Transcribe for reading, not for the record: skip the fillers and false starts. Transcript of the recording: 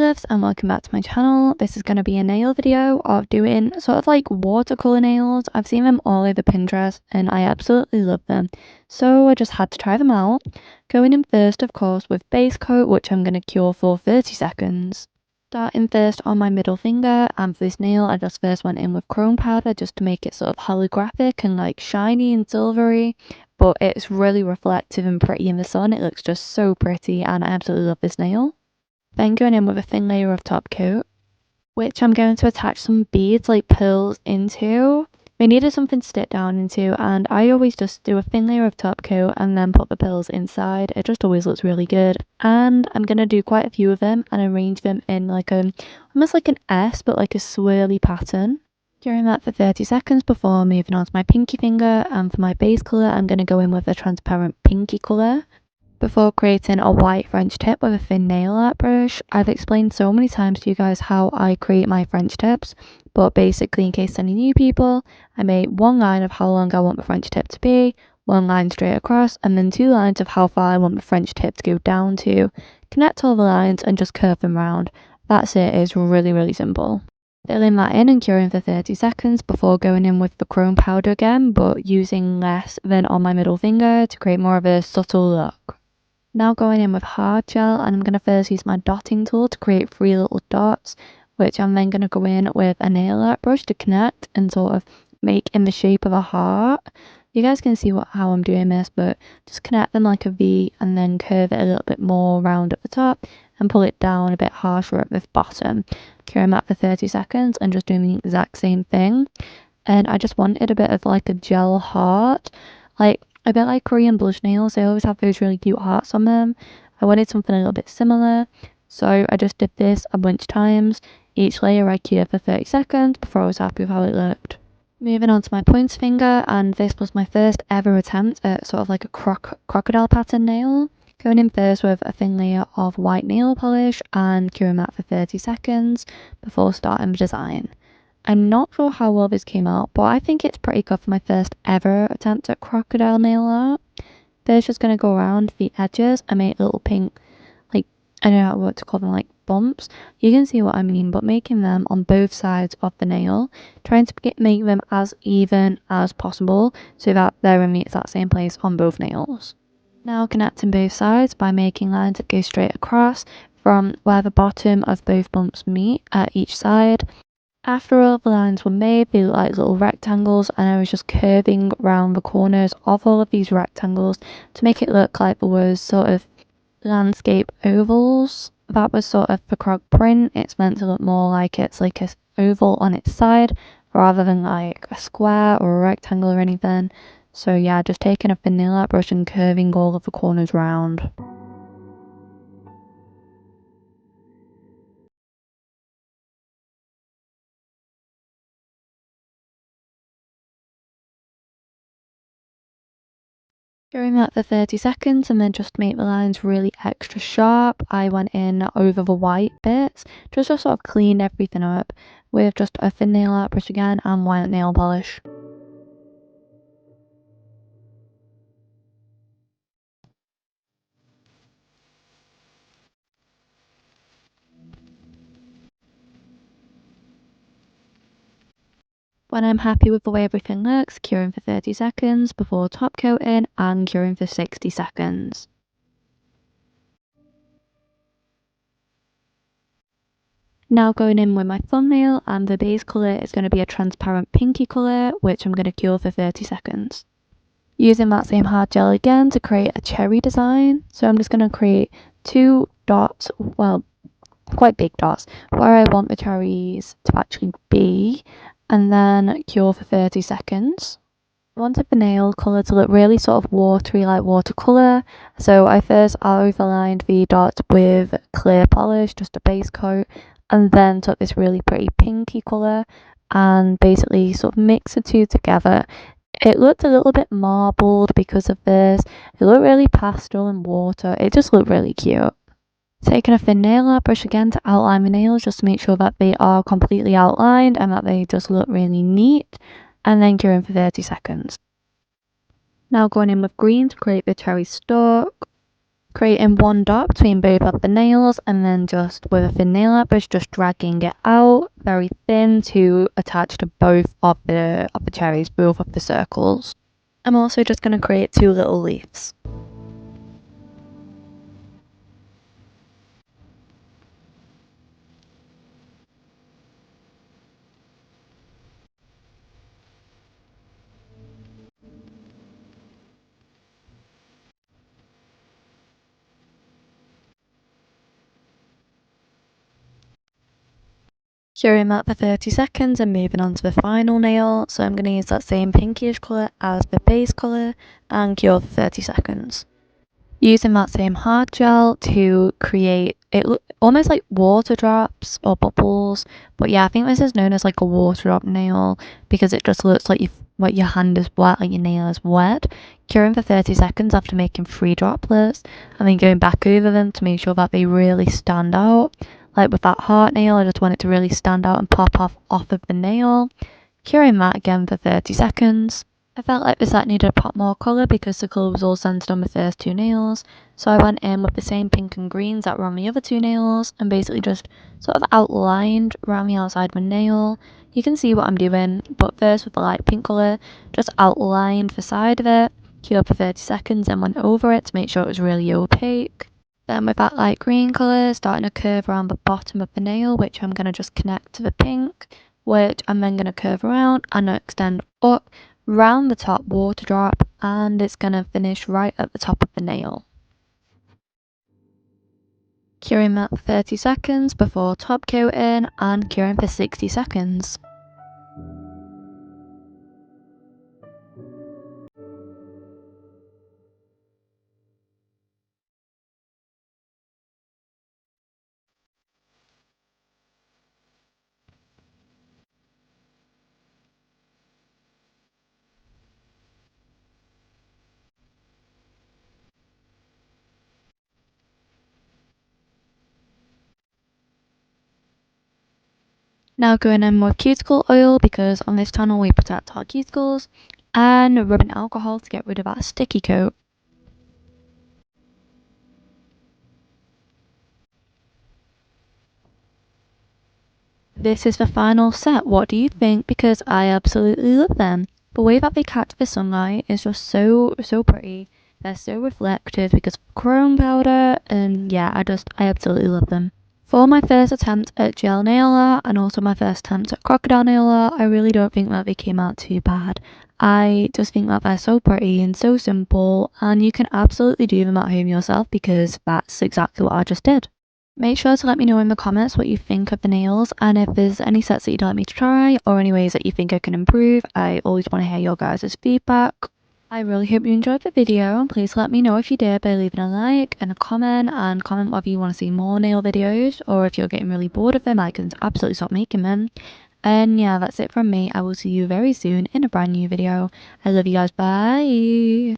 loves, and welcome back to my channel. This is going to be a nail video of doing sort of like watercolor nails. I've seen them all over Pinterest and I absolutely love them, so I just had to try them out. Going in first, of course, with base coat, which I'm going to cure for 30 seconds. Starting first on my middle finger, and for this nail I just first went in with chrome powder just to make it sort of holographic and like shiny and silvery, but it's really reflective and pretty in the sun. It looks just so pretty and I absolutely love this nail. Then going in with a thin layer of top coat, which I'm going to attach some beads like pearls into. We needed something to stick down into, and I always just do a thin layer of top coat and then put the pearls inside. It just always looks really good. And I'm going to do quite a few of them and arrange them in like almost like an S, but like a swirly pattern. Doing that for 30 seconds before moving on to my pinky finger, and for my base colour I'm going to go in with a transparent pinky colour. Before creating a white French tip with a thin nail art brush. I've explained so many times to you guys how I create my French tips, but basically in case any new people, I made one line of how long I want the French tip to be, one line straight across, and then two lines of how far I want the French tip to go down to. Connect all the lines and just curve them round. That's it. It's really simple. Filling that in and curing for 30 seconds before going in with the chrome powder again, but using less than on my middle finger to create more of a subtle look. Now going in with hard gel, and I'm going to first use my dotting tool to create 3 little dots, which I'm then going to go in with a nail art brush to connect and sort of make in the shape of a heart. You guys can see how I'm doing this, but just connect them like a V and then curve it a little bit more round at the top and pull it down a bit harsher at the bottom. Curing that for 30 seconds and just doing the exact same thing. And I just wanted a bit of like a gel heart, like a bit like Korean blush nails. They always have those really cute hearts on them. I wanted something a little bit similar, so I just did this a bunch of times. Each layer I cured for 30 seconds before I was happy with how it looked. Moving on to my pointer finger, and this was my first ever attempt at sort of like a crocodile pattern nail. Going in first with a thin layer of white nail polish and curing that for 30 seconds before starting the design. I'm not sure how well this came out, but I think it's pretty good for my first ever attempt at crocodile nail art. First, just going to go around the edges and make little pink, like, I don't know what to call them, like bumps. You can see what I mean, but making them on both sides of the nail, trying to make them as even as possible so that they're in the exact same place on both nails. Now connecting both sides by making lines that go straight across from where the bottom of both bumps meet at each side. After all the lines were made, they looked like little rectangles, and I was just curving around the corners of all of these rectangles to make it look like there was sort of landscape ovals. That was sort of the croc print. It's meant to look more like it's like an oval on its side rather than like a square or a rectangle or anything. So yeah, just taking a thin nail art brush and curving all of the corners round. Doing that for 30 seconds and then just to make the lines really extra sharp, I went in over the white bits just to sort of clean everything up with just a thin nail art brush again and white nail polish. When I'm happy with the way everything looks, curing for 30 seconds before top coating and curing for 60 seconds. Now going in with my thumbnail, and the base colour is going to be a transparent pinky colour, which I'm going to cure for 30 seconds. Using that same hard gel again to create a cherry design. So I'm just going to create 2 dots, well, quite big dots, where I want the cherries to actually be, and then cure for 30 seconds. I wanted the nail colour to look really sort of watery, like watercolour, so I first overlined the dots with clear polish, just a base coat, and then took this really pretty pinky colour and basically sort of mixed the two together. It looked a little bit marbled because of this. It looked really pastel and water. It just looked really cute. Taking a thin nail art brush again to outline the nails just to make sure that they are completely outlined and that they just look really neat, and then curing for 30 seconds. Now going in with green to create the cherry stalk, creating one dot between both of the nails, and then just with a thin nail art brush just dragging it out very thin to attach to both of the cherries, both of the circles. I'm also just going to create 2 little leaves. Curing that for 30 seconds and moving on to the final nail. So I'm going to use that same pinkish colour as the base colour and cure for 30 seconds. Using that same hard gel to create it almost like water drops or bubbles, but yeah, I think this is known as like a water drop nail because it just looks like your hand is wet, like your nail is wet. Curing for 30 seconds after making 3 droplets and then going back over them to make sure that they really stand out. Like with that heart nail, I just want it to really stand out and pop off of the nail. Curing that again for 30 seconds. I felt like the set needed a pop more colour because the colour was all centred on the first 2 nails, so I went in with the same pink and greens that were on the other 2 nails and basically just sort of outlined around the outside of my nail. You can see what I'm doing, but first with the light pink colour, just outlined the side of it, cured for 30 seconds and went over it to make sure it was really opaque. Then with that light green colour, starting to curve around the bottom of the nail, which I'm going to just connect to the pink, which I'm then going to curve around and extend up round the top water drop, and it's going to finish right at the top of the nail. Curing that for 30 seconds before top coating and curing for 60 seconds. Now going in with cuticle oil because on this channel we protect our cuticles, and rubbing alcohol to get rid of that sticky coat. This is the final set. What do you think? Because I absolutely love them. The way that they catch the sunlight is just so pretty. They're so reflective because of chrome powder, and yeah, I absolutely love them. For my first attempt at gel nail art and also my first attempt at crocodile nail art, I really don't think that they came out too bad. I just think that they're so pretty and so simple, and you can absolutely do them at home yourself because that's exactly what I just did. Make sure to let me know in the comments what you think of the nails, and if there's any sets that you'd like me to try or any ways that you think I can improve. I always want to hear your guys' feedback. I really hope you enjoyed the video, and please let me know if you did by leaving a like and a comment, and comment whether you want to see more nail videos or if you're getting really bored of them, I can absolutely stop making them. And yeah, that's it from me. I will see you very soon in a brand new video. I love you guys. Bye.